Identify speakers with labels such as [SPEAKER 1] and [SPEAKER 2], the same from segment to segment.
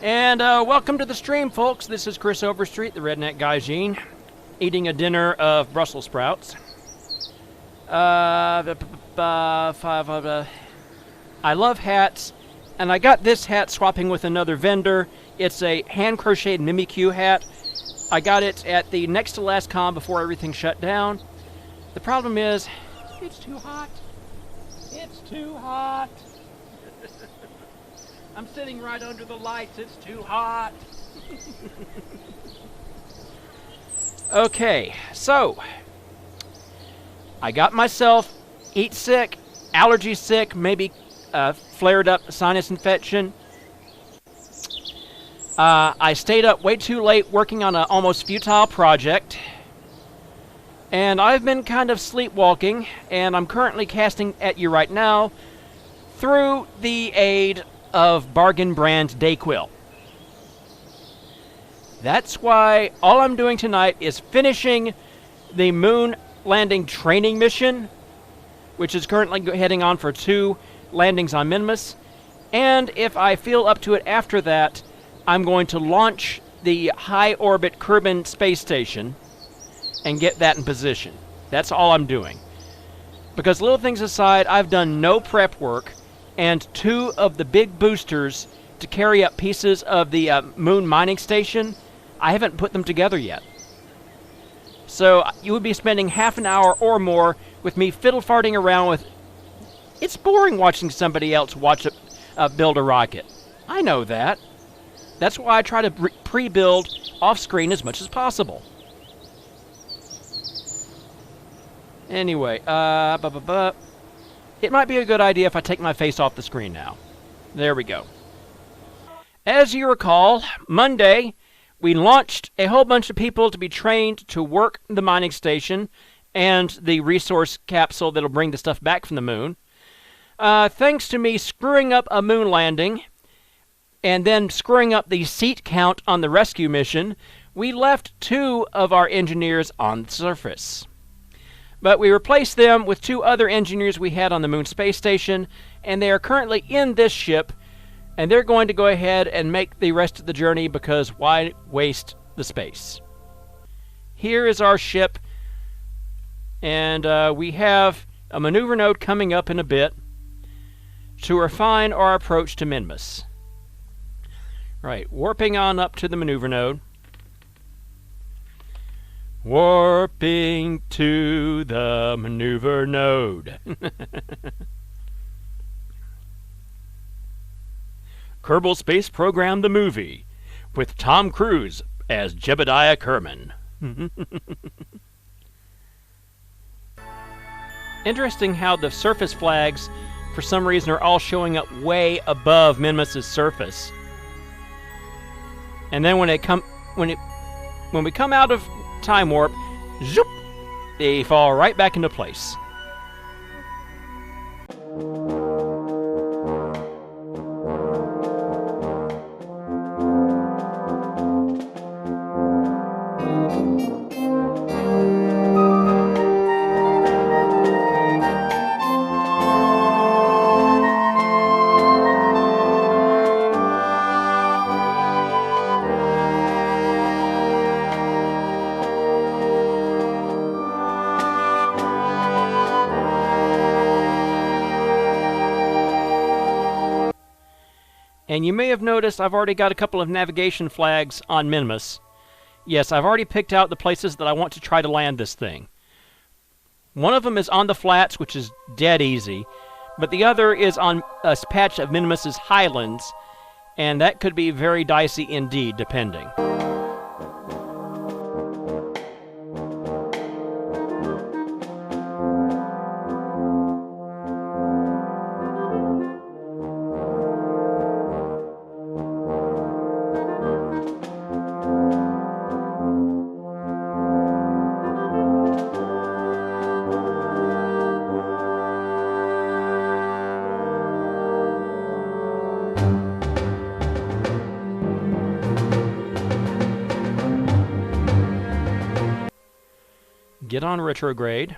[SPEAKER 1] And welcome to the stream, folks. This is Chris Overstreet, the Redneck Gaijin, eating a dinner of Brussels sprouts. I love hats, and I got this hat swapping with another vendor. It's a hand-crocheted Mimikyu hat. I got it at the next to last con before everything shut down. The problem is, it's too hot. It's too hot. I'm sitting right under the lights. It's too hot. Okay, so I got myself heat sick, allergy sick, maybe flared up sinus infection. I stayed up way too late working on an almost futile project. And I've been kind of sleepwalking, and I'm currently casting at you right now through the aid of Bargain Brand Dayquil. That's why all I'm doing tonight is finishing the moon landing training mission, which is currently heading on for 2 landings on Minmus. And if I feel up to it after that, I'm going to launch the high-orbit KERBAL space station and get that in position. That's all I'm doing. Because little things aside, I've done no prep work, and 2 of the big boosters to carry up pieces of the moon mining station, I haven't put them together yet. So you would be spending half an hour or more with me fiddle-farting around with... It's boring watching somebody else build a rocket. I know that. That's why I try to pre-build off-screen as much as possible. Anyway, it might be a good idea if I take my face off the screen now. There we go. As you recall, Monday, we launched a whole bunch of people to be trained to work the mining station and the resource capsule that'll bring the stuff back from the moon. Thanks to me screwing up a moon landing and then screwing up the seat count on the rescue mission, we left 2 of our engineers on the surface. But we replaced them with 2 other engineers we had on the moon space station, and they are currently in this ship, and they're going to go ahead and make the rest of the journey because why waste the space? Here is our ship, and we have a maneuver node coming up in a bit to refine our approach to Minmus. Right, warping on up to the maneuver node. Warping to the maneuver node. Kerbal Space Program the movie, with Tom Cruise as Jebediah Kerman. Interesting how the surface flags, for some reason, are all showing up way above Minmus's surface. And then when we come out of time warp, zoop, they fall right back into place. And you may have noticed I've already got a couple of navigation flags on Minmus. Yes, I've already picked out the places that I want to try to land this thing. One of them is on the flats, which is dead easy, but the other is on a patch of Minmus's highlands, and that could be very dicey indeed, depending. Get on retrograde.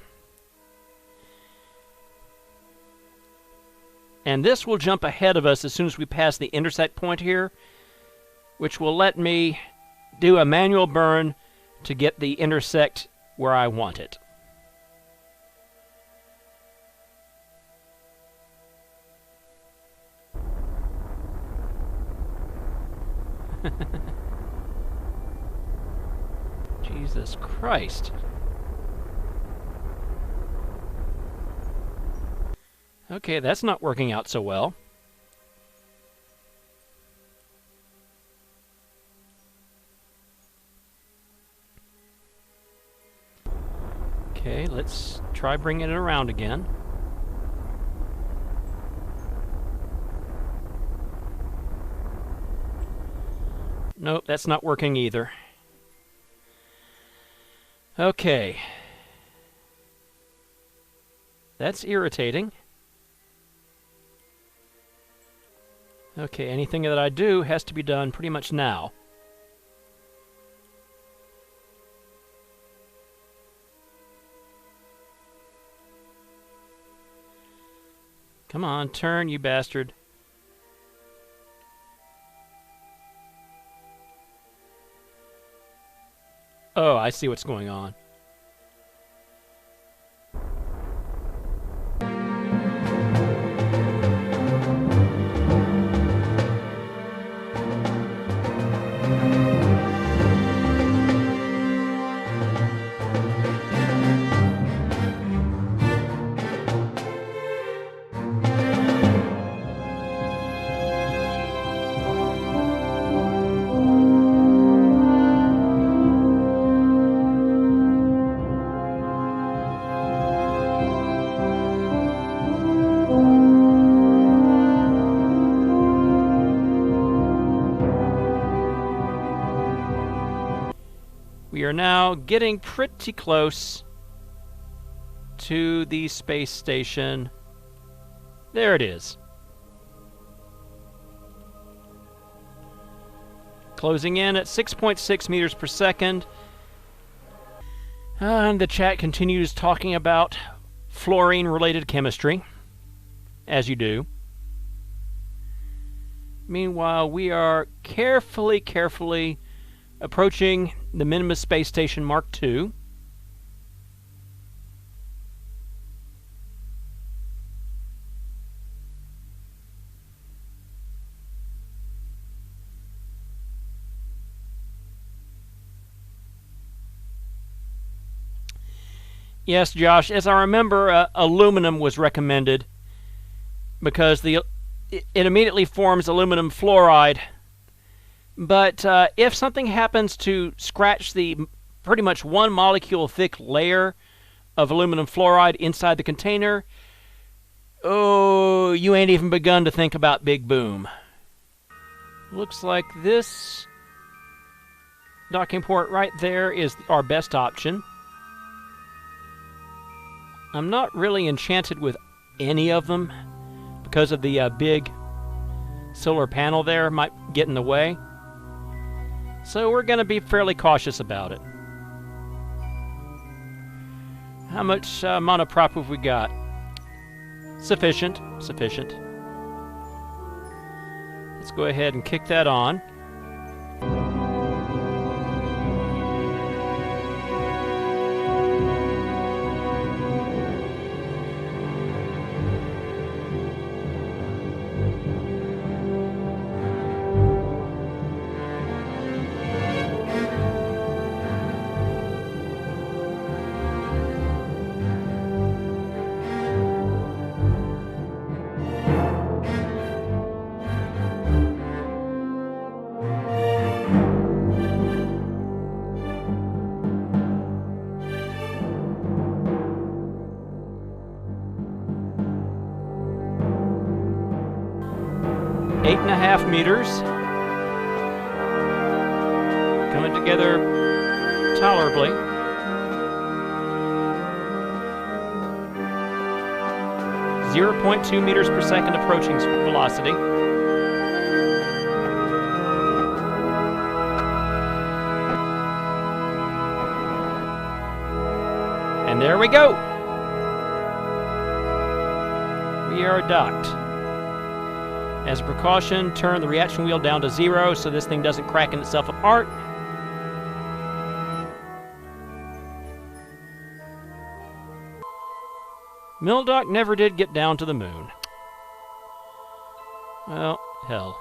[SPEAKER 1] And this will jump ahead of us as soon as we pass the intersect point here. which will let me do a manual burn to get the intersect where I want it. Jesus Christ. Okay, that's not working out so well. Okay, let's try bringing it around again. Nope, that's not working either. Okay. That's irritating. Okay, anything that I do has to be done pretty much now. Come on, turn, you bastard. Oh, I see what's going on. We are now getting pretty close to the space station. There it is. Closing in at 6.6 meters per second. And the chat continues talking about fluorine-related chemistry, as you do. Meanwhile, we are carefully approaching the Minimus Space Station Mark II. Yes, Josh, as I remember, aluminum was recommended because it immediately forms aluminum fluoride. But if something happens to scratch the pretty much one molecule thick layer of aluminum fluoride inside the container, oh, you ain't even begun to think about Big Boom. Looks like this docking port right there is our best option. I'm not really enchanted with any of them because of the big solar panel there might get in the way. So we're going to be fairly cautious about it. How much monoprop have we got? Sufficient. Let's go ahead and kick that on. Eight and a half meters. Coming together tolerably. .2 meters per second approaching velocity. And there we go. We are docked. As a precaution, turn the reaction wheel down to 0 so this thing doesn't crack in itself apart. Mildoc never did get down to the moon. Well, hell.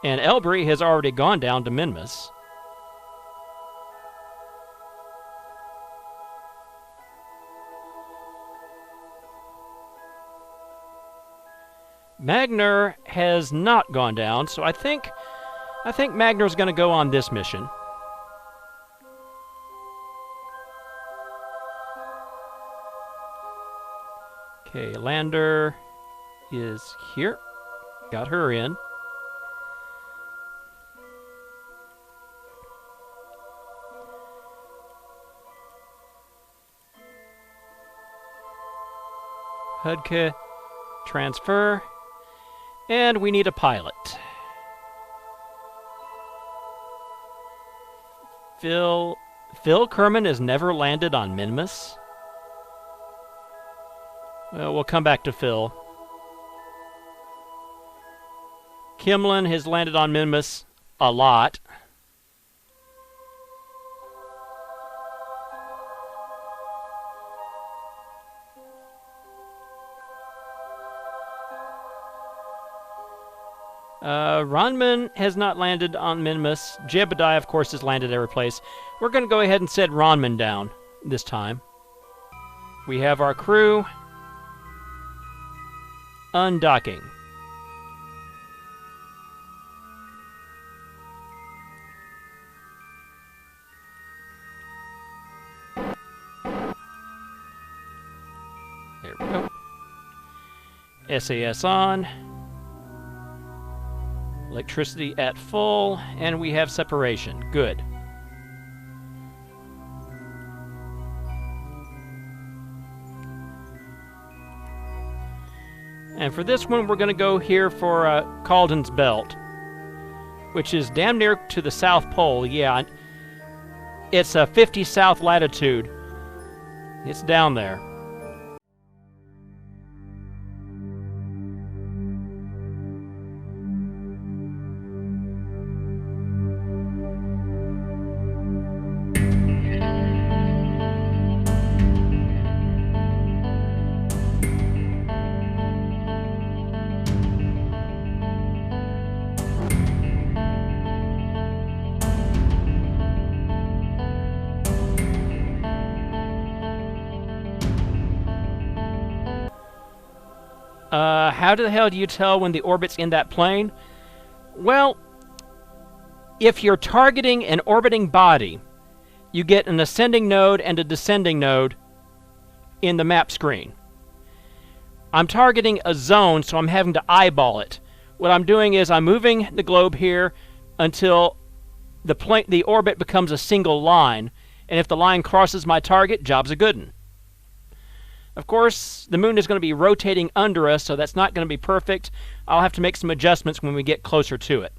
[SPEAKER 1] And Elbury has already gone down to Minmus. Magner has not gone down, so I think Magner's going to go on this mission. Okay, Lander is here. Got her in. Hudke, transfer. And we need a pilot. Phil Kerman has never landed on Minmus. Well, we'll come back to Phil. Kimlin has landed on Minmus a lot. Ronman has not landed on Minmus. Jebediah, of course, has landed every place. We're going to go ahead and set Ronman down this time. We have our crew undocking. There we go. SAS on. Electricity at full, and we have separation. Good. And for this one, we're going to go here for Calden's Belt, which is damn near to the South Pole. Yeah, it's a 50 south latitude. It's down there. How the hell do you tell when the orbit's in that plane? Well, if you're targeting an orbiting body, you get an ascending node and a descending node in the map screen. I'm targeting a zone, so I'm having to eyeball it. What I'm doing is I'm moving the globe here until the orbit becomes a single line, and if the line crosses my target, job's a good one. Of course, the moon is going to be rotating under us, so that's not going to be perfect. I'll have to make some adjustments when we get closer to it.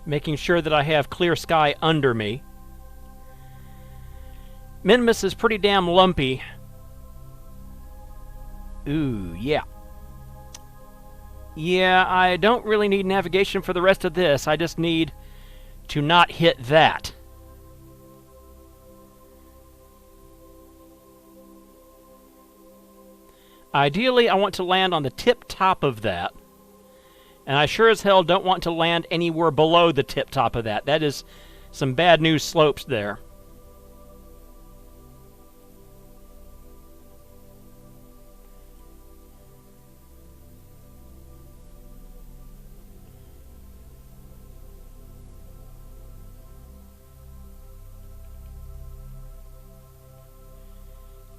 [SPEAKER 1] Making sure that I have clear sky under me. Minmus is pretty damn lumpy. Ooh, yeah. Yeah, I don't really need navigation for the rest of this. I just need to not hit that. Ideally, I want to land on the tip top of that. And I sure as hell don't want to land anywhere below the tip top of that. That is some bad news slopes there.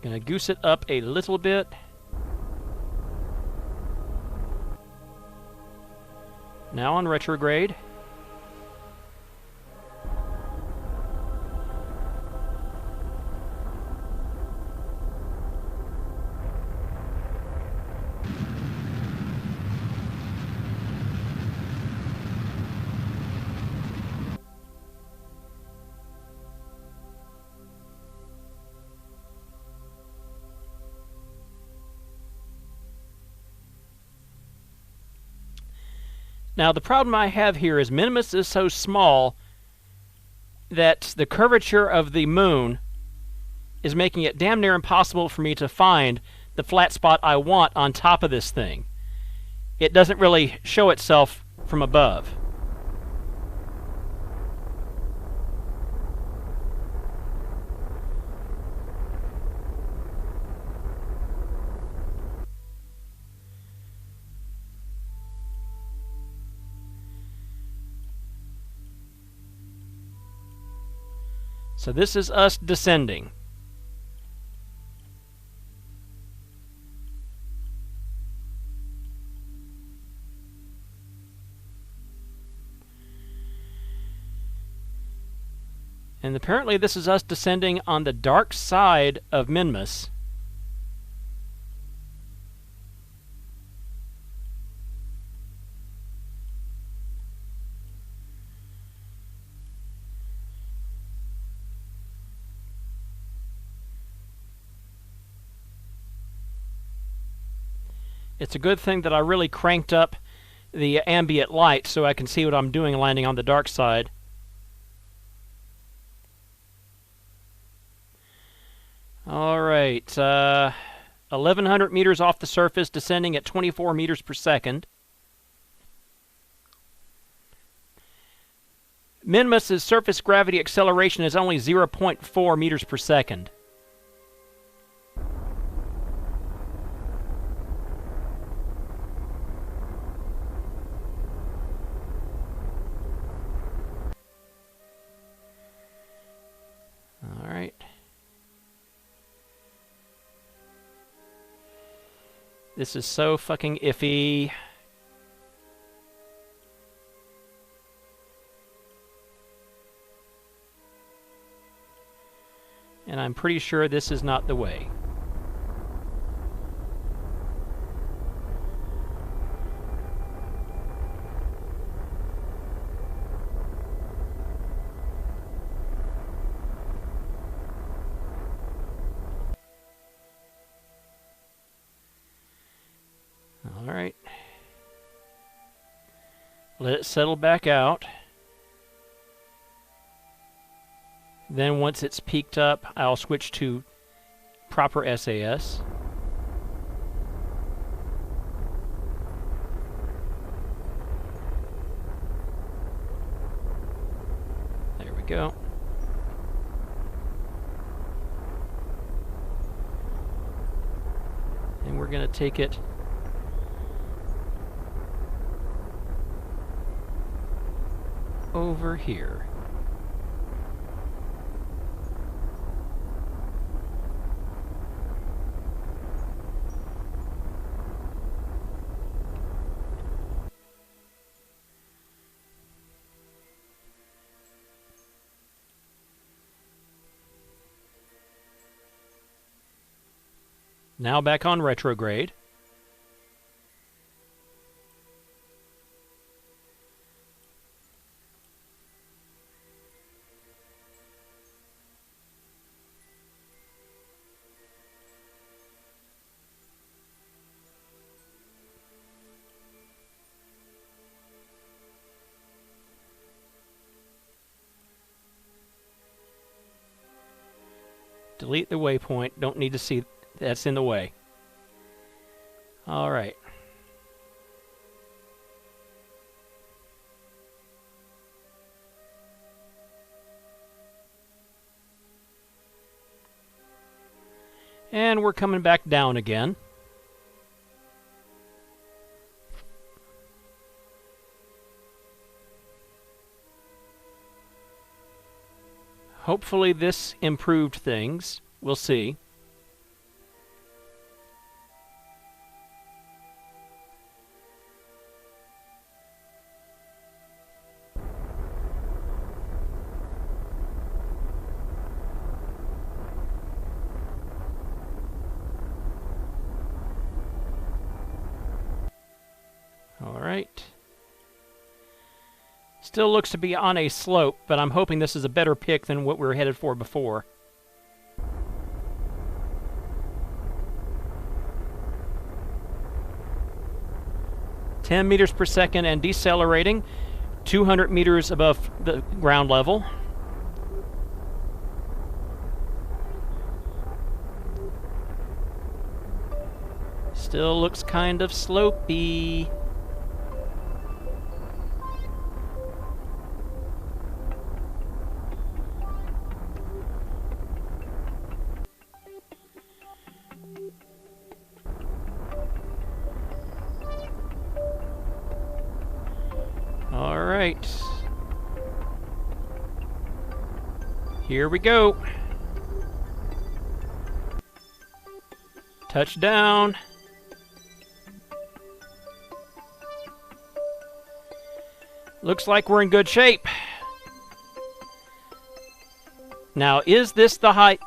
[SPEAKER 1] Gonna goose it up a little bit. Now on retrograde. Now the problem I have here is Minimus is so small that the curvature of the moon is making it damn near impossible for me to find the flat spot I want on top of this thing. It doesn't really show itself from above. So this is us descending. And apparently this is us descending on the dark side of Minmus. It's a good thing that I really cranked up the ambient light so I can see what I'm doing landing on the dark side. Alright, 1,100 meters off the surface, descending at 24 meters per second. Minmus's surface gravity acceleration is only 0.4 meters per second. Alright. This is so fucking iffy. And I'm pretty sure this is not the way. Alright. Let it settle back out. Then once it's peaked up, I'll switch to proper SAS. There we go. And we're going to take it over here. Now back on retrograde. Delete the waypoint. Don't need to see that's in the way. All right. And we're coming back down again. Hopefully this improved things. We'll see. Still looks to be on a slope, but I'm hoping this is a better pick than what we were headed for before. "10 meters per second and decelerating, 200 meters above the ground level. Still looks kind of slopey. All right. Here we go. Touchdown. Looks like we're in good shape. Now, is this the high...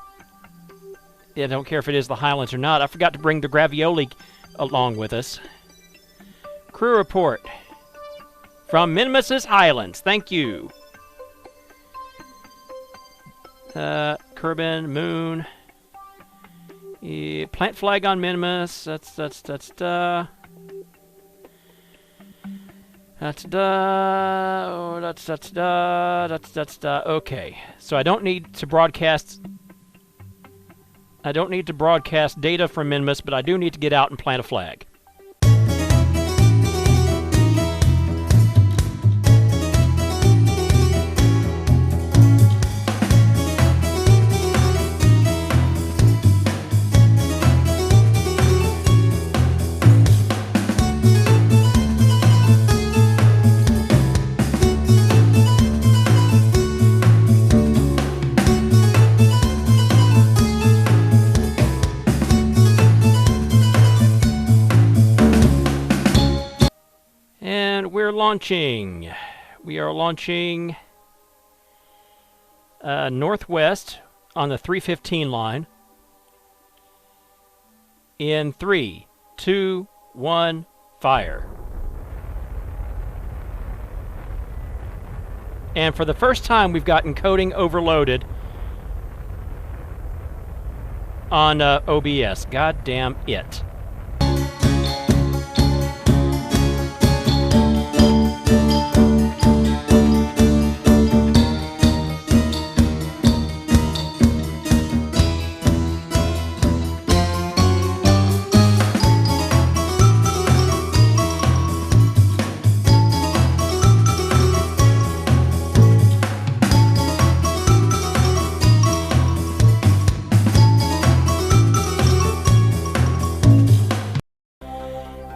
[SPEAKER 1] Yeah, I don't care if it is the Highlands or not. I forgot to bring the Gravioli along with us. Crew report. From Minimus's Highlands. Thank you. Kerbin, Moon. Plant flag on Minimus. That's okay. So I don't need to broadcast data from Minimus, but I do need to get out and plant a flag. Launching. We are launching northwest on the 315 line. In 3, 2, 1, fire. And for the first time, we've got encoding overloaded on OBS. God damn it.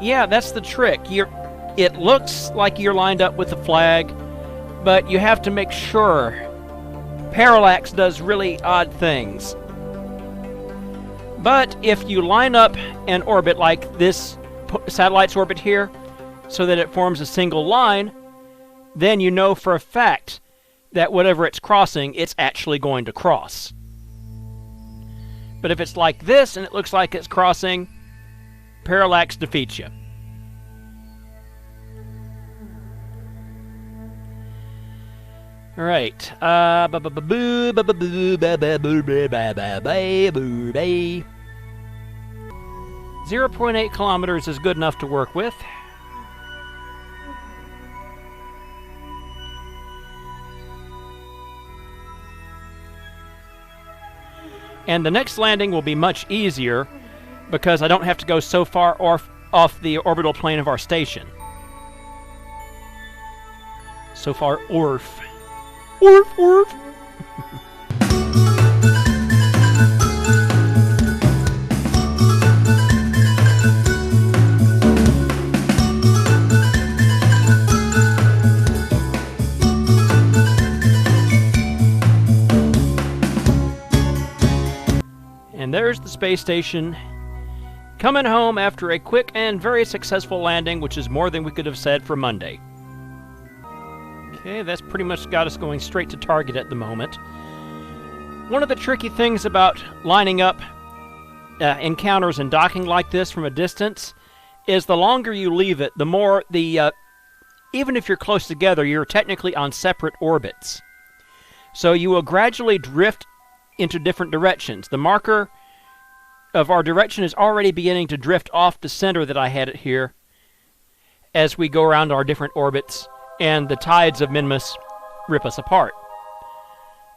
[SPEAKER 1] Yeah, that's the trick. It looks like you're lined up with the flag, but you have to make sure. Parallax does really odd things. But if you line up an orbit like this satellite's orbit here, so that it forms a single line, then you know for a fact that whatever it's crossing, it's actually going to cross. But if it's like this and it looks like it's crossing, parallax defeats you. All right. 0.8 kilometers is good enough to work with. And the next landing will be much easier because I don't have to go so far off the orbital plane of our station. So far, orf. Orf, orf. And there's the space station, coming home after a quick and very successful landing, which is more than we could have said for Monday. Okay, that's pretty much got us going straight to target at the moment. One of the tricky things about lining up encounters and docking like this from a distance is the longer you leave it, the more the even if you're close together, you're technically on separate orbits. So you will gradually drift into different directions. The marker of our direction is already beginning to drift off the center that I had it here as we go around our different orbits, and the tides of Minmus rip us apart.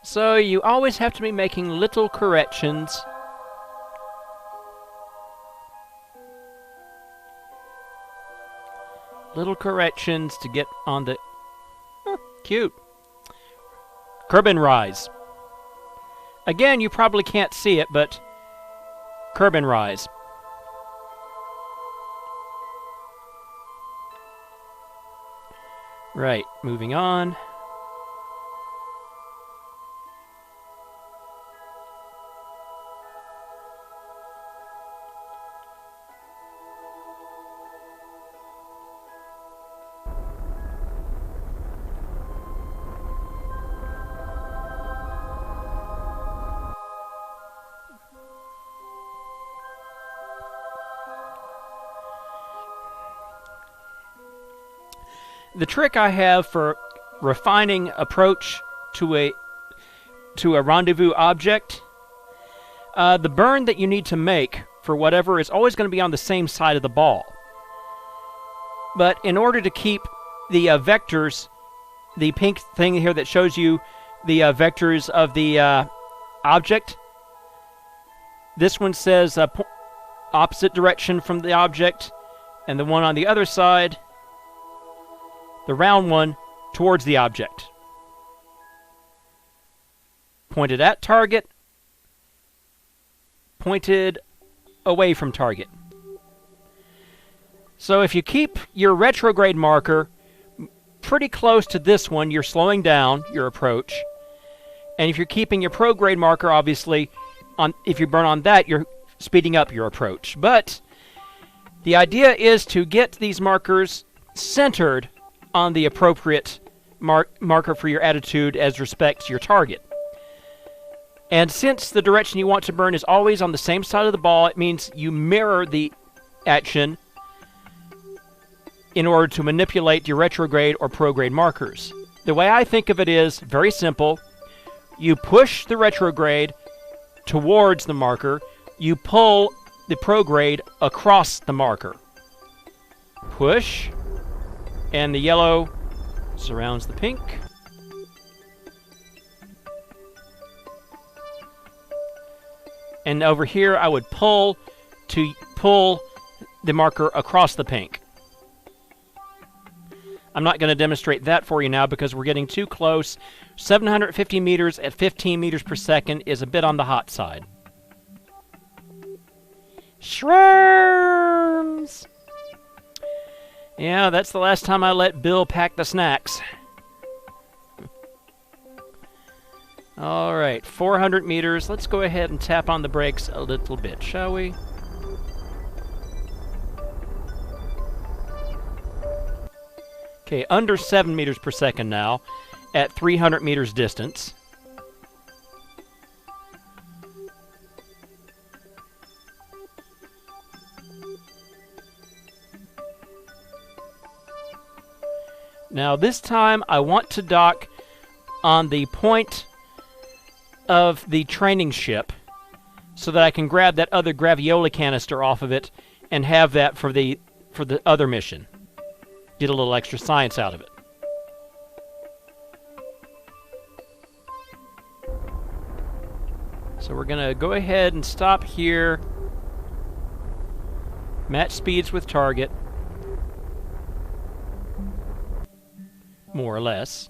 [SPEAKER 1] So you always have to be making little corrections. Little corrections to get on the... cute. Kerbal rise. Again, you probably can't see it, but Kerbal rise. Right, moving on. The trick I have for refining approach to a rendezvous object, the burn that you need to make for whatever is always going to be on the same side of the ball. But in order to keep the vectors, the pink thing here that shows you the vectors of the object, this one says opposite direction from the object, and the one on the other side, the round one, towards the object. Pointed at target, pointed away from target. So if you keep your retrograde marker pretty close to this one, you're slowing down your approach. And if you're keeping your prograde marker, obviously, if you burn on that, you're speeding up your approach. But the idea is to get these markers centered on the appropriate marker for your attitude as respects your target. And since the direction you want to burn is always on the same side of the ball, it means you mirror the action in order to manipulate your retrograde or prograde markers. The way I think of it is very simple. You push the retrograde towards the marker, you pull the prograde across the marker. Push, and the yellow surrounds the pink. And over here, I would pull to pull the marker across the pink. I'm not going to demonstrate that for you now because we're getting too close. 750 meters at 15 meters per second is a bit on the hot side. Shrimps! Yeah, that's the last time I let Bill pack the snacks. All right, 400 meters. Let's go ahead and tap on the brakes a little bit, shall we? Okay, under 7 meters per second now at 300 meters distance. Now this time I want to dock on the point of the training ship so that I can grab that other gravioli canister off of it and have that for the other mission. Get a little extra science out of it. So we're going to go ahead and stop here. Match speeds with target. More or less.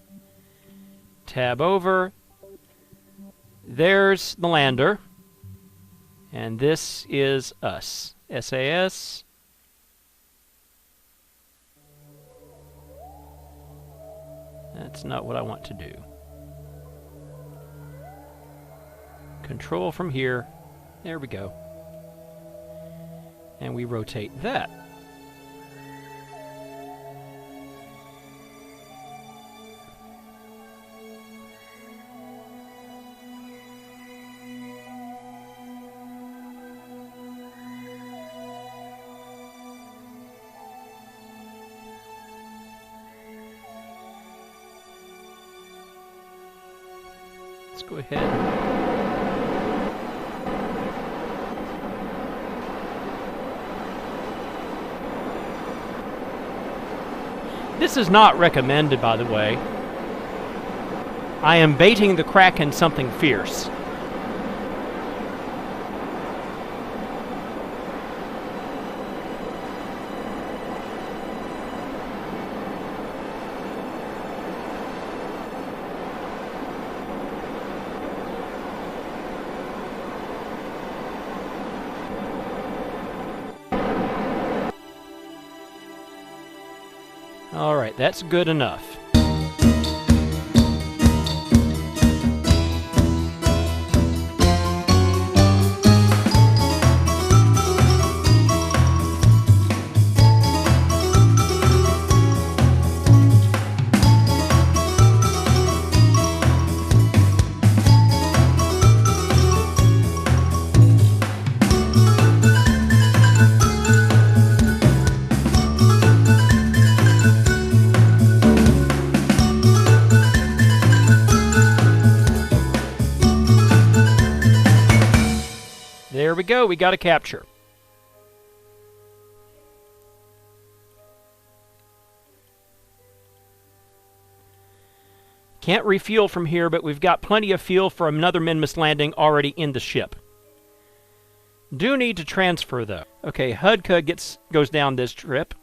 [SPEAKER 1] Tab over. There's the lander. And this is us. SAS. That's not what I want to do. Control from here. There we go. And we rotate that. Let's go ahead. This is not recommended, by the way. I am baiting the Kraken something fierce. All right, that's good enough. There we go, we got a capture. Can't refuel from here, but we've got plenty of fuel for another Minmus landing already in the ship. Do need to transfer, though. Okay, Hudka goes down this trip.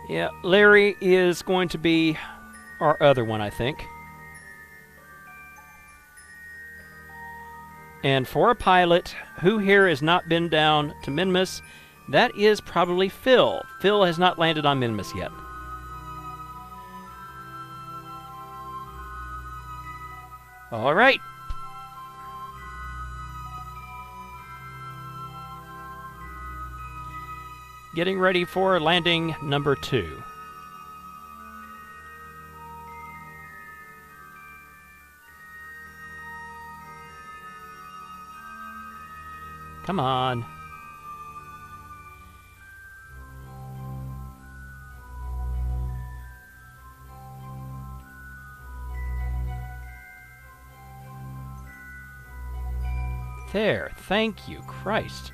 [SPEAKER 1] Yeah, Larry is going to be our other one, I think. And for a pilot, who here has not been down to Minmus, that is probably Phil. Phil has not landed on Minmus yet. All right. Getting ready for landing number 2. Come on. There, thank you, Christ.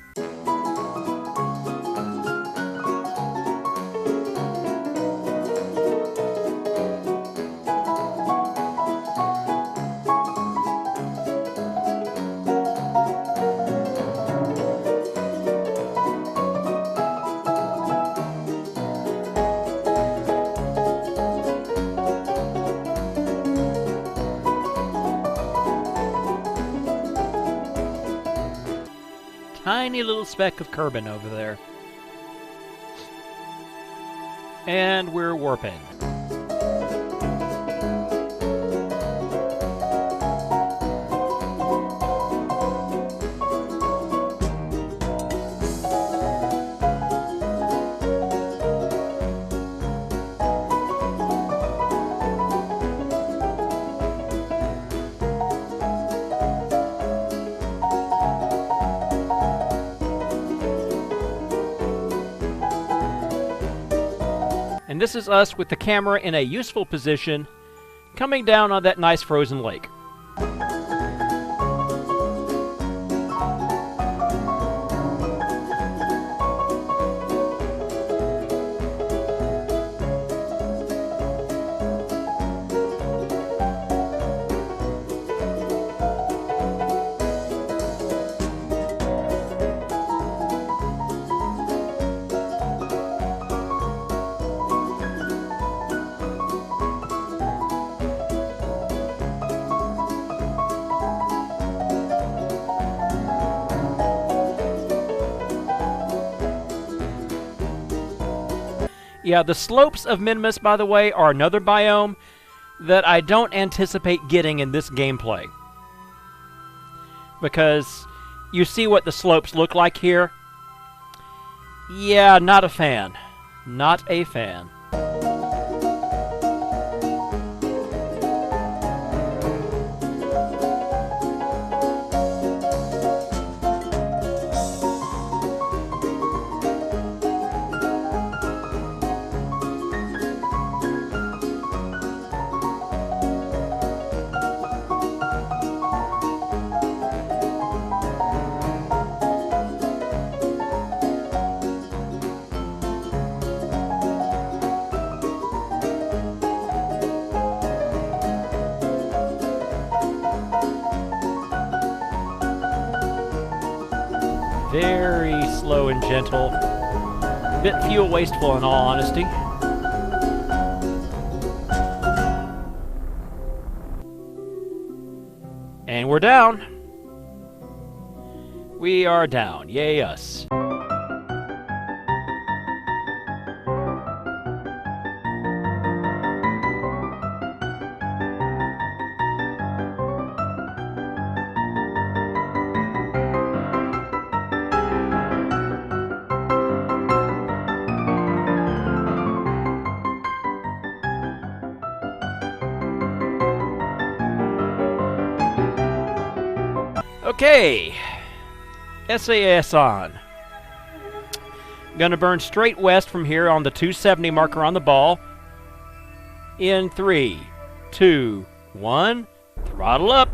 [SPEAKER 1] Tiny little speck of Kerbin over there. And we're warping. And this is us with the camera in a useful position, coming down on that nice frozen lake. Yeah, the slopes of Minmus, by the way, are another biome that I don't anticipate getting in this gameplay. Because you see what the slopes look like here? Yeah, not a fan. Not a fan. Very slow and gentle. A bit fuel wasteful in all honesty. And we're down. We are down. Yay us. Okay, SAS on. Gonna burn straight west from here on the 270 marker on the ball. In 3, 2, 1, throttle up.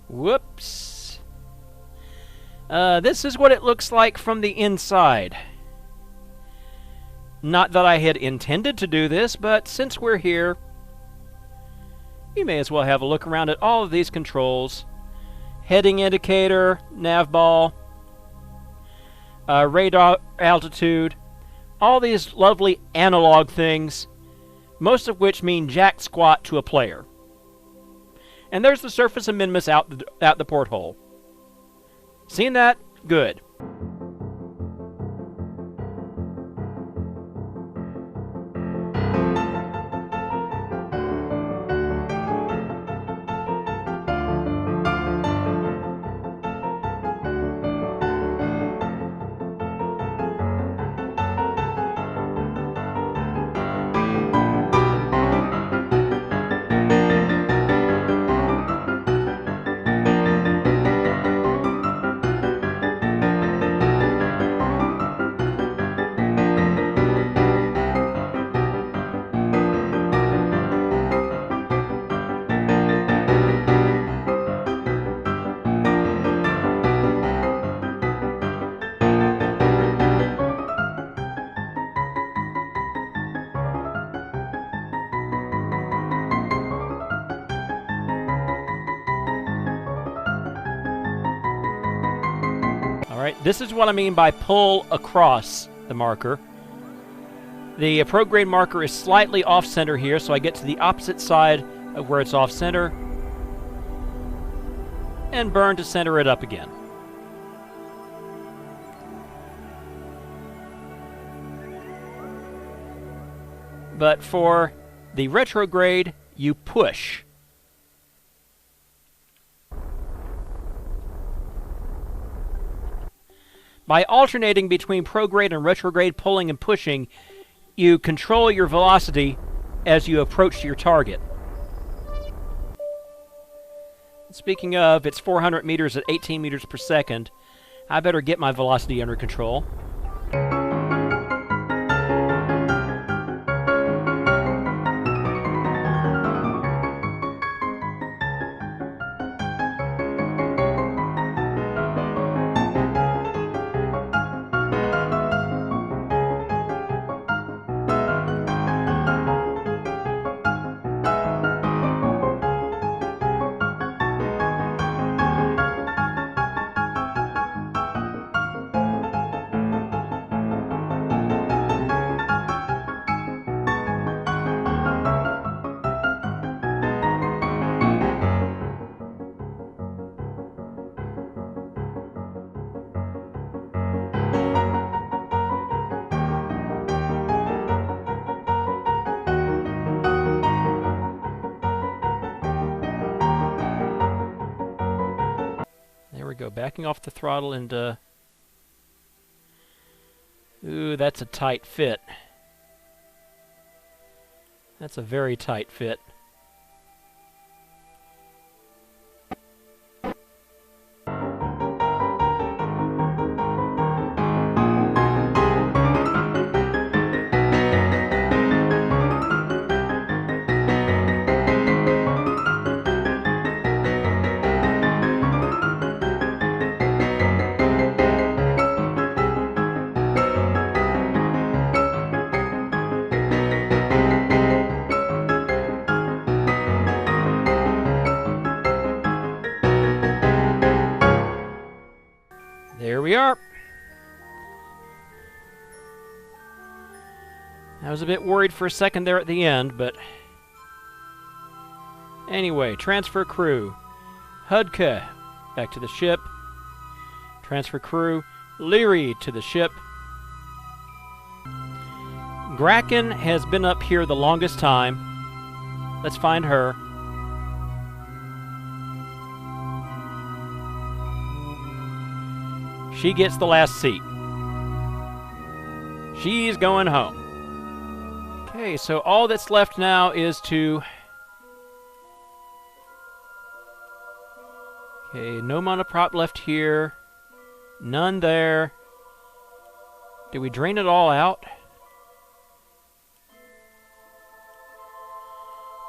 [SPEAKER 1] Whoops. This is what it looks like from the inside. Not that I had intended to do this, but since we're here, we may as well have a look around at all of these controls. Heading indicator, nav ball, radar altitude, all these lovely analog things, most of which mean jack squat to a player. And there's the surface amendments out the porthole. Seen that? Good. Alright, this is what I mean by pull across the marker. The prograde marker is slightly off-center here, so I get to the opposite side of where it's off-center and burn to center it up again. But for the retrograde, you push. By alternating between prograde and retrograde pulling and pushing, you control your velocity as you approach your target. Speaking of, it's 400 meters at 18 meters per second. I better get my velocity under control. Go backing off the throttle and ooh, that's a tight fit. That's a very tight fit. we are. I was a bit worried for a second there at the end, but... Anyway, transfer crew. Hudka, back to the ship. Transfer crew. Leary to the ship. Graken has been up here the longest time. Let's find her. She gets the last seat. She's going home. Okay, so all that's left now is to... Okay, no monoprop left here. None there. Did we drain it all out?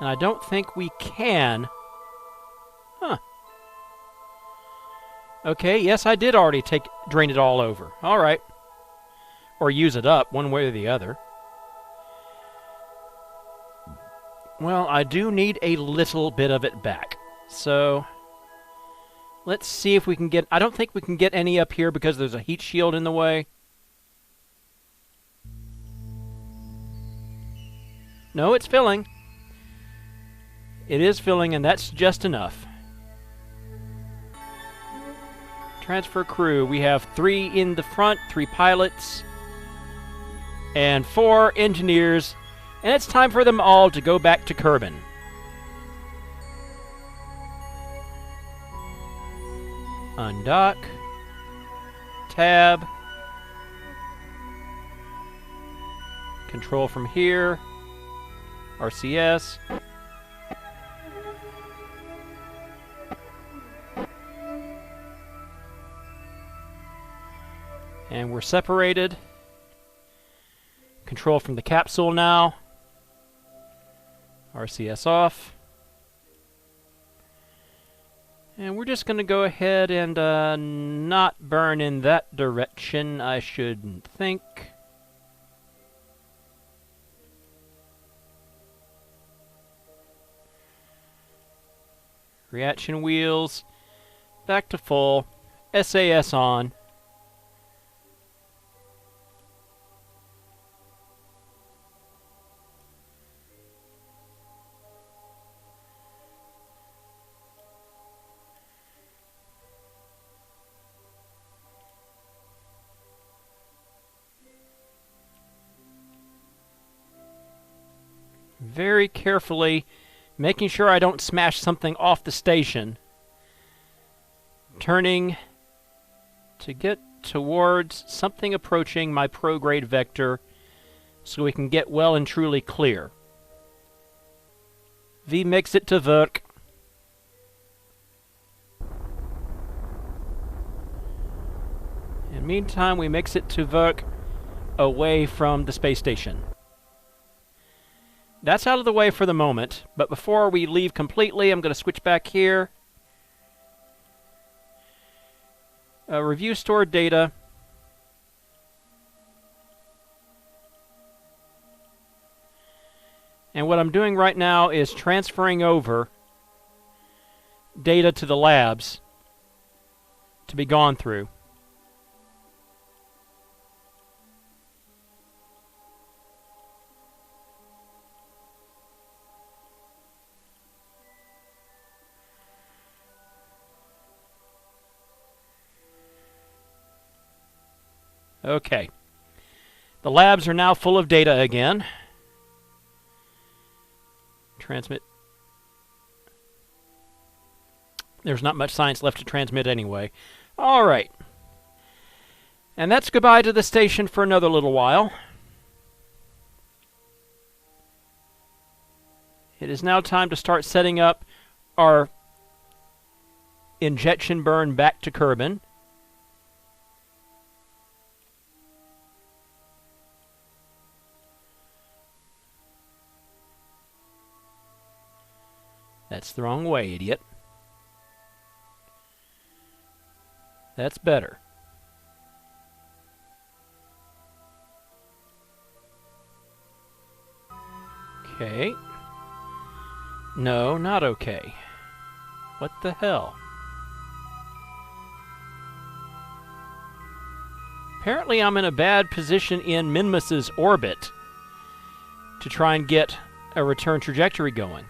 [SPEAKER 1] And I don't think we can. Huh. Okay, yes, I did already drain it all over. All right. Or use it up, one way or the other. Well, I do need a little bit of it back. So, let's see if we can get... I don't think we can get any up here because there's a heat shield in the way. No, it's filling. It is filling, and that's just enough. Transfer crew. We have 3 in the front, 3 pilots, and 4 engineers. And it's time for them all to go back to Kerbin. Undock. Tab. Control from here. RCS. And we're separated. Control from the capsule now. RCS off. And we're just going to go ahead and not burn in that direction, I shouldn't think. Reaction wheels. Back to full. SAS on. Very carefully, making sure I don't smash something off the station. Turning to get towards something approaching my prograde vector so we can get well and truly clear. V makes it to Verk. In the meantime, we mix it to Verk away from the space station. That's out of the way for the moment, but before we leave completely, I'm going to switch back here. Review stored data. And what I'm doing right now is transferring over data to the labs to be gone through. Okay. The labs are now full of data again. Transmit. There's not much science left to transmit anyway. All right. And that's goodbye to the station for another little while. It is now time to start setting up our injection burn back to Kerbin. That's the wrong way, idiot. That's better. Okay. No, not okay. What the hell? Apparently I'm in a bad position in Minmus's orbit to try and get a return trajectory going.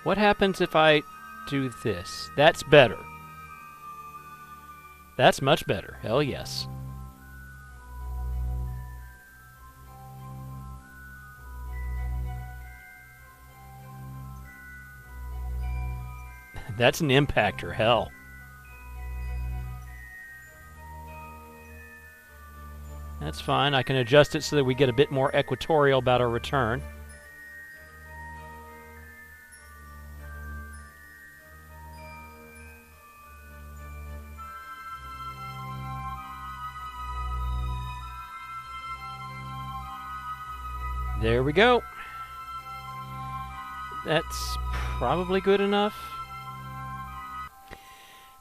[SPEAKER 1] What happens if I do this? That's better. That's much better. Hell yes. That's an impactor. Hell. That's fine. I can adjust it so that we get a bit more equatorial about our return. There we go. That's probably good enough.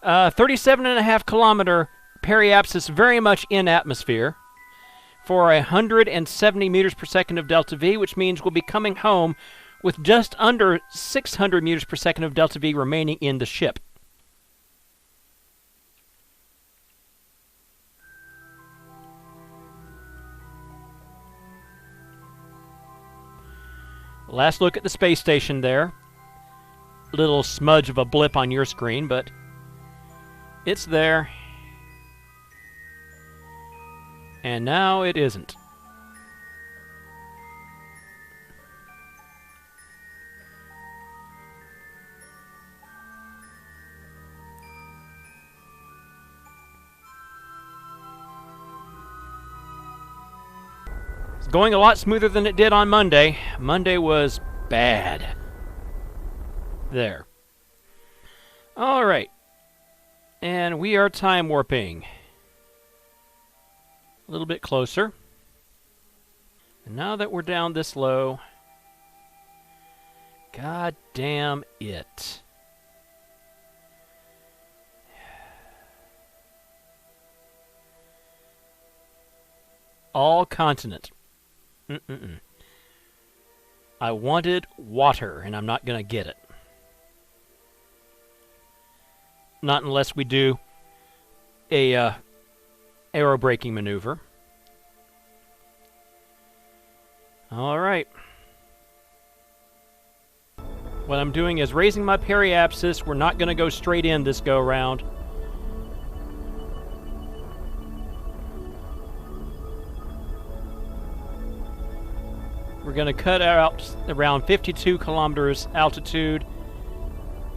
[SPEAKER 1] 37.5 kilometer periapsis, very much in atmosphere, for 170 meters per second of delta V, which means we'll be coming home with just under 600 meters per second of delta V remaining in the ship. Last look at the space station there. Little smudge of a blip on your screen, but it's there. And now it isn't. It's going a lot smoother than it did on Monday. Monday was bad. There. All right. And we are time warping. A little bit closer. And now that we're down this low, god damn it. All continent. I wanted water, and I'm not going to get it. Not unless we do a aerobraking maneuver. All right. What I'm doing is raising my periapsis. We're not going to go straight in this go-round. We're going to cut out around 52 kilometers altitude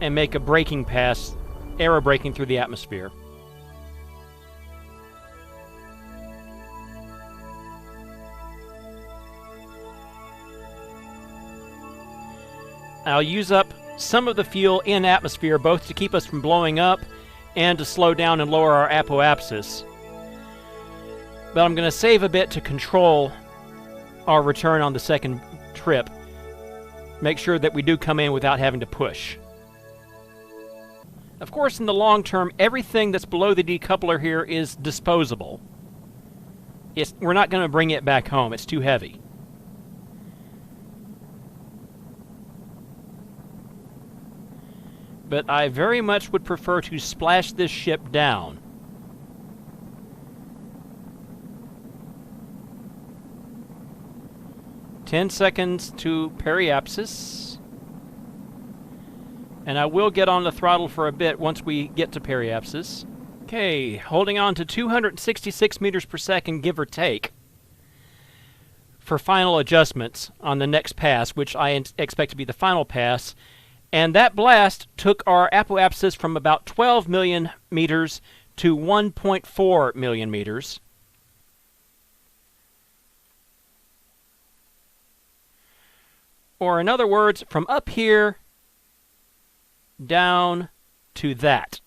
[SPEAKER 1] and make a braking pass, aerobraking through the atmosphere. I'll use up some of the fuel in atmosphere, both to keep us from blowing up and to slow down and lower our apoapsis. But I'm going to save a bit to control our return on the second trip. Make sure that we do come in without having to push. Of course, in the long term, everything that's below the decoupler here is disposable. We're not going to bring it back home. It's too heavy. But I very much would prefer to splash this ship down. "10 seconds to periapsis. And I will get on the throttle for a bit once we get to periapsis. Okay, holding on to 266 meters per second, give or take, for final adjustments on the next pass, which I expect to be the final pass. And that blast took our apoapsis from about 12 million meters to 1.4 million meters. Or in other words, from up here down to that.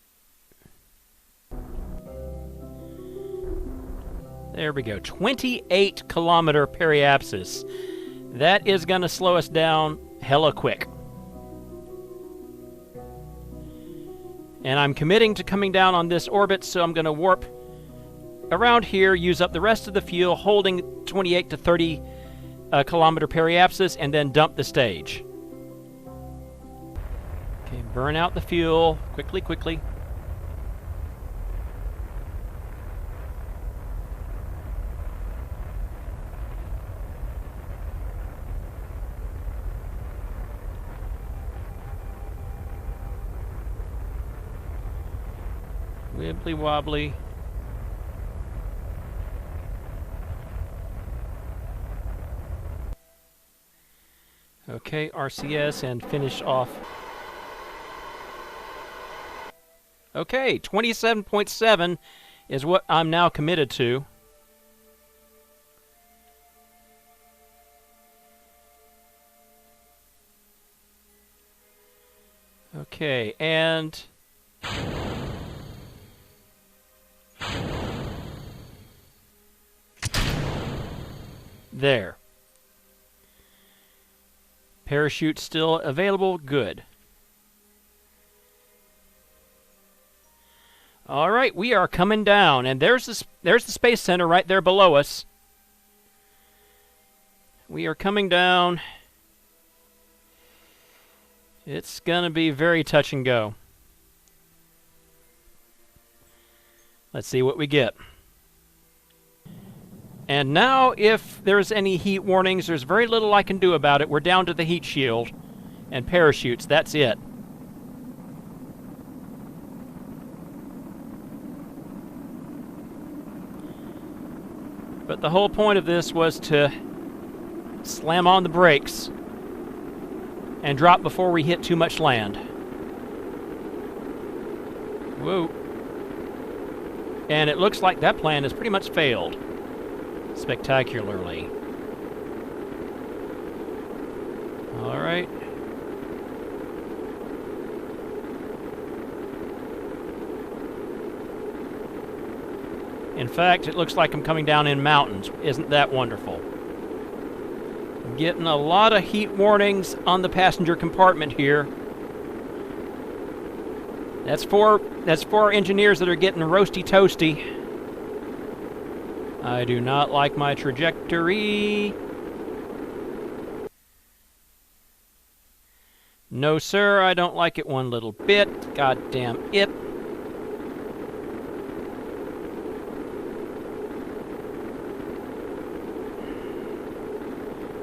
[SPEAKER 1] There we go. 28 kilometer periapsis. That is going to slow us down hella quick. And I'm committing to coming down on this orbit, so I'm going to warp around here, use up the rest of the fuel, holding 28 to 30 kilometer periapsis, and then dump the stage. Okay, burn out the fuel. Quickly, quickly. Wibbly wobbly. Okay, RCS and finish off. Okay, 27.7 is what I'm now committed to. Okay, and there. Parachute still available. Good. All right, we are coming down, and there's the Space Center right there below us. We are coming down. It's gonna be very touch and go. Let's see what we get. And now, if there's any heat warnings, there's very little I can do about it. We're down to the heat shield and parachutes. That's it. But the whole point of this was to slam on the brakes and drop before we hit too much land. Whoa. And it looks like that plan has pretty much failed spectacularly. All right. In fact, it looks like I'm coming down in mountains. Isn't that wonderful? I'm getting a lot of heat warnings on the passenger compartment here. That's for our engineers that are getting roasty toasty. I do not like my trajectory. No, sir, I don't like it one little bit. God damn it.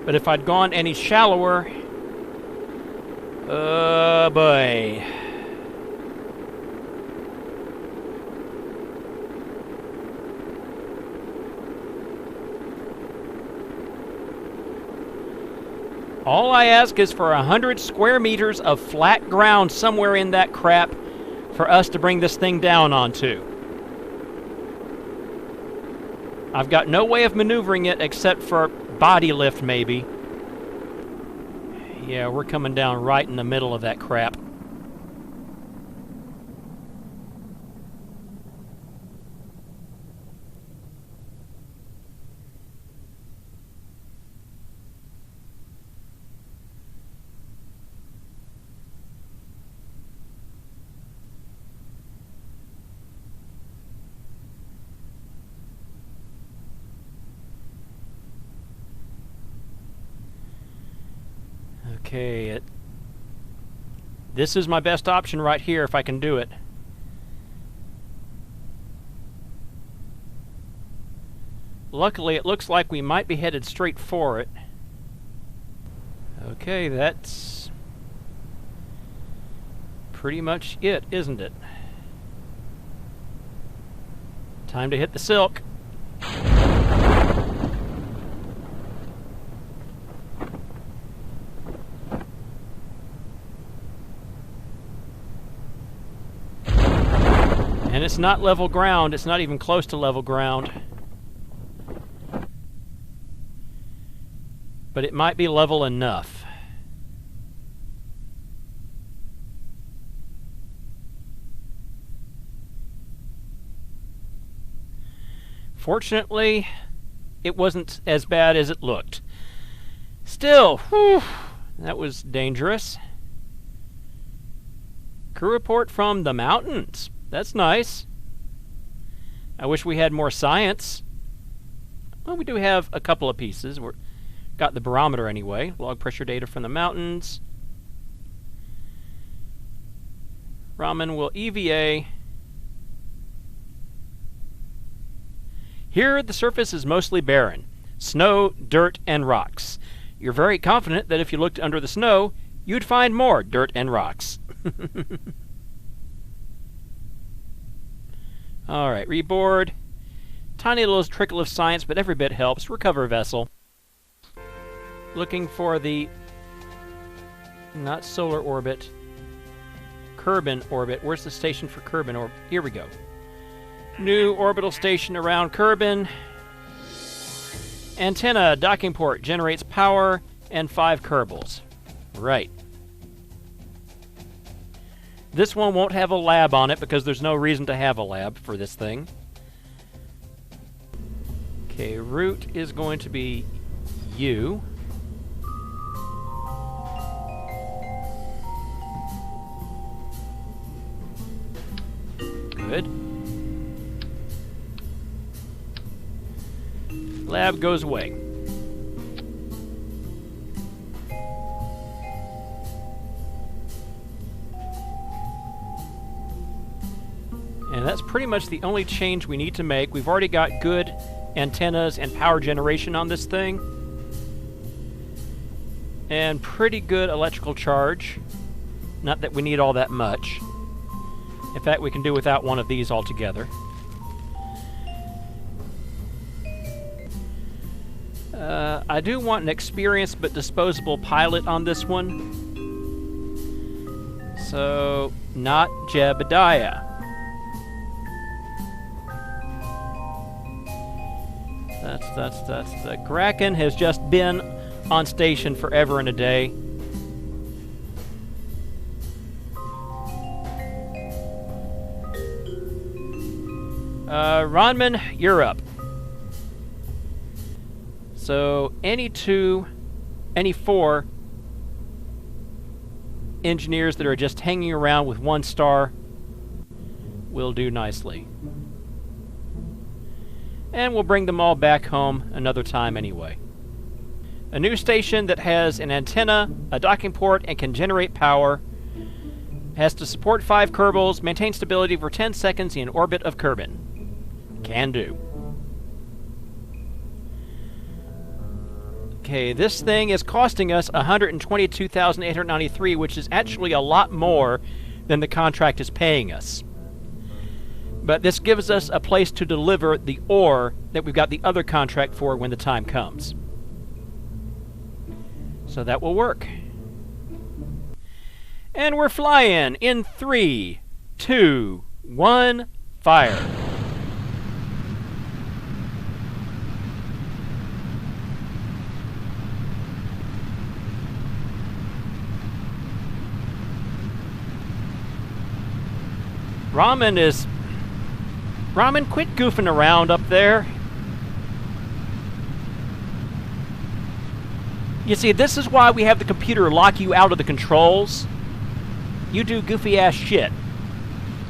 [SPEAKER 1] But if I'd gone any shallower... oh, boy. All I ask is for 100 square meters of flat ground somewhere in that crap for us to bring this thing down onto. I've got no way of maneuvering it except for body lift, maybe. Yeah, we're coming down right in the middle of that crap. Okay, this is my best option right here if I can do it. Luckily, it looks like we might be headed straight for it. Okay, that's pretty much it, isn't it? Time to hit the silk. And it's not level ground. It's not even close to level ground. But it might be level enough. Fortunately, it wasn't as bad as it looked. Still, whew, that was dangerous. Crew report from the mountains. That's nice. I wish we had more science. Well, we do have a couple of pieces. We're got the barometer anyway. Log pressure data from the mountains. Ramen will EVA. Here, the surface is mostly barren. Snow, dirt, and rocks. You're very confident that if you looked under the snow, you'd find more dirt and rocks. Alright, reboard. Tiny little trickle of science, but every bit helps. Recover vessel. Looking for the... not solar orbit. Kerbal orbit. Where's the station for Kerbal orbit? Here we go. New orbital station around Kerbal. Antenna, docking port, generates power, and 5 Kerbals. Right. This one won't have a lab on it because there's no reason to have a lab for this thing. Okay, route is going to be U. Good. Lab goes away. And that's pretty much the only change we need to make. We've already got good antennas and power generation on this thing. And pretty good electrical charge. Not that we need all that much. In fact, we can do without one of these altogether. I do want an experienced but disposable pilot on this one. So, not Jebediah. That's the Kraken has just been on station forever and a day. Ronman, you're up. So any 4 engineers that are just hanging around with 1 star will do nicely. And we'll bring them all back home another time anyway. A new station that has an antenna, a docking port, and can generate power. Has to support 5 Kerbals, maintain stability for 10 seconds in orbit of Kerbal. Can do. Okay, this thing is costing us $122,893, which is actually a lot more than the contract is paying us. But this gives us a place to deliver the ore that we've got the other contract for when the time comes. So that will work. And we're flying in 3, 2, 1, fire. Ramen, quit goofing around up there. You see, this is why we have the computer lock you out of the controls. You do goofy-ass shit.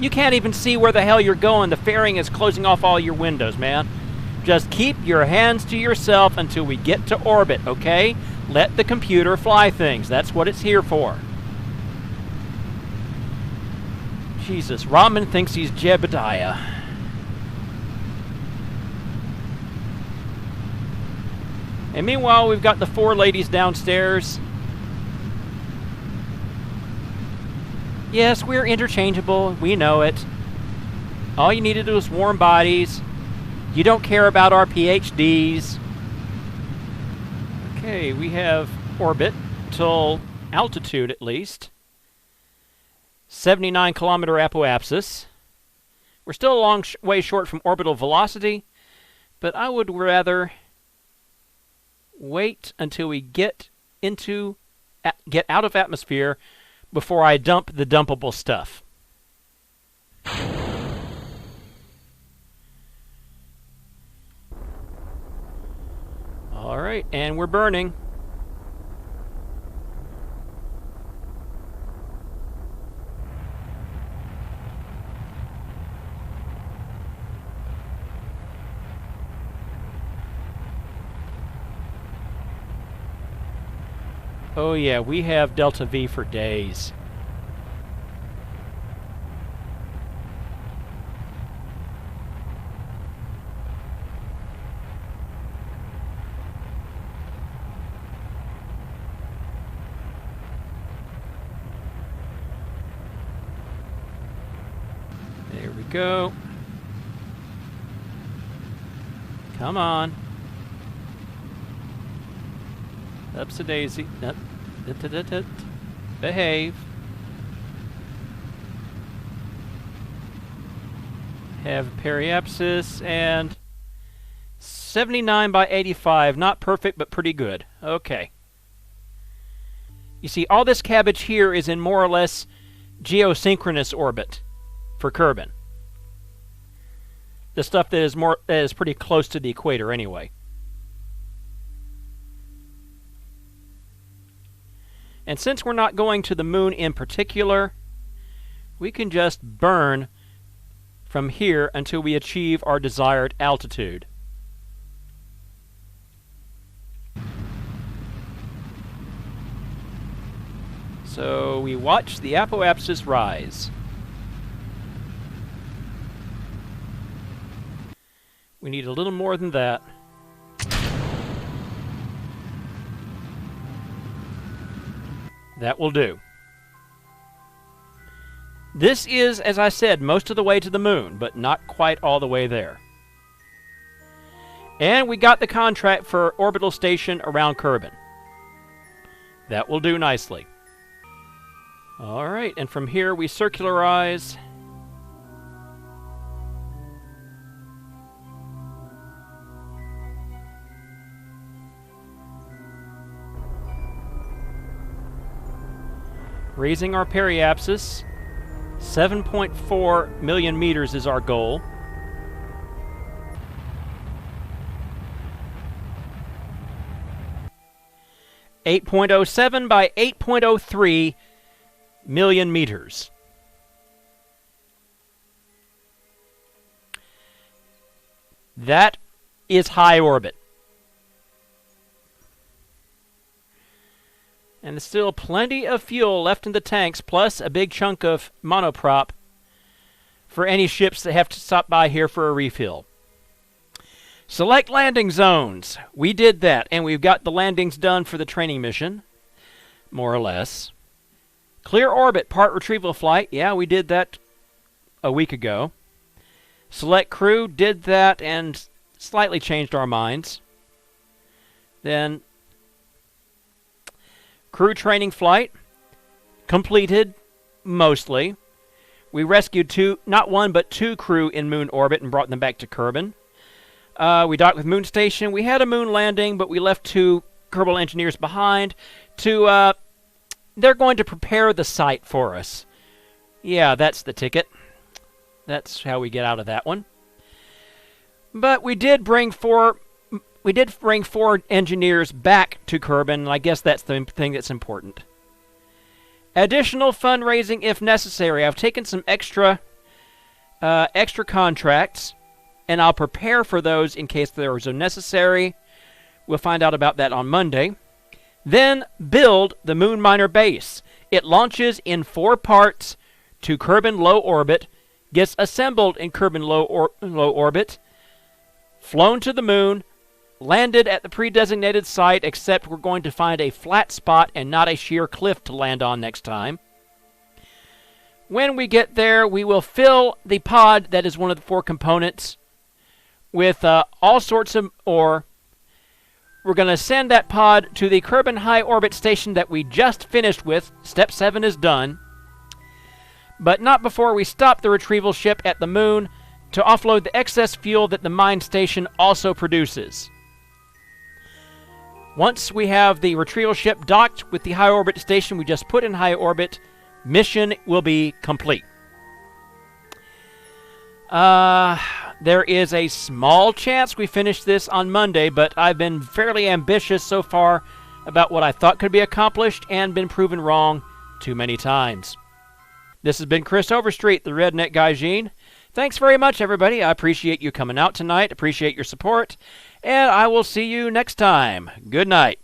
[SPEAKER 1] You can't even see where the hell you're going. The fairing is closing off all your windows, man. Just keep your hands to yourself until we get to orbit, okay? Let the computer fly things. That's what it's here for. Jesus, Ramen thinks he's Jebediah. And meanwhile, we've got the 4 ladies downstairs. Yes, we're interchangeable. We know it. All you need to do is warm bodies. You don't care about our PhDs. Okay, we have orbit till altitude at least. 79-kilometer apoapsis. We're still a long way short from orbital velocity, but I would rather wait until we get out of atmosphere before I dump the dumpable stuff. All right, and we're burning. Oh yeah, we have Delta V for days. There we go. Come on. Upsa daisy. Behave. Have periapsis and 79 by 85. Not perfect, but pretty good. Okay. You see, all this cabbage here is in more or less geosynchronous orbit for Kerbin. The stuff that is pretty close to the equator anyway. And since we're not going to the moon in particular, we can just burn from here until we achieve our desired altitude. So we watch the apoapsis rise. We need a little more than that. That will do. This is, as I said, most of the way to the moon, but not quite all the way there. And we got the contract for orbital station around Kerbin. That will do nicely. Alright, and from here we circularize. Raising our periapsis. 7.4 million meters is our goal. .07 by 8.03 million meters. That is high orbit. And there's still plenty of fuel left in the tanks, plus a big chunk of monoprop for any ships that have to stop by here for a refill. Select landing zones. We did that, and we've got the landings done for the training mission, more or less. Clear orbit part retrieval flight. Yeah, we did that a week ago. Select crew. Did that and slightly changed our minds. Then crew training flight, completed, mostly. We rescued not one, but two crew in moon orbit and brought them back to Kerbin. We docked with moon station. We had a moon landing, but we left two KERBAL engineers behind to, they're going to prepare the site for us. Yeah, that's the ticket. That's how we get out of that one. But we did bring four engineers back to Kerbin, and I guess that's the thing that's important. Additional fundraising if necessary. I've taken some extra contracts, and I'll prepare for those in case those are necessary. We'll find out about that on Monday. Then build the Mun Miner base. It launches in 4 parts to Kerbin low orbit, gets assembled in Kerbin low orbit, flown to the moon, landed at the pre-designated site, except we're going to find a flat spot and not a sheer cliff to land on next time. When we get there, we will fill the pod that is one of the 4 components with all sorts of ore. We're going to send that pod to the Kerbin high orbit station that we just finished with. Step 7 is done. But not before we stop the retrieval ship at the moon to offload the excess fuel that the mine station also produces. Once we have the retrieval ship docked with the high orbit station we just put in high orbit, mission will be complete. There is a small chance we finish this on Monday, but I've been fairly ambitious so far about what I thought could be accomplished and been proven wrong too many times. This has been Chris Overstreet, the Redneck Gaijin. Thanks very much, everybody. I appreciate you coming out tonight, appreciate your support, and I will see you next time. Good night.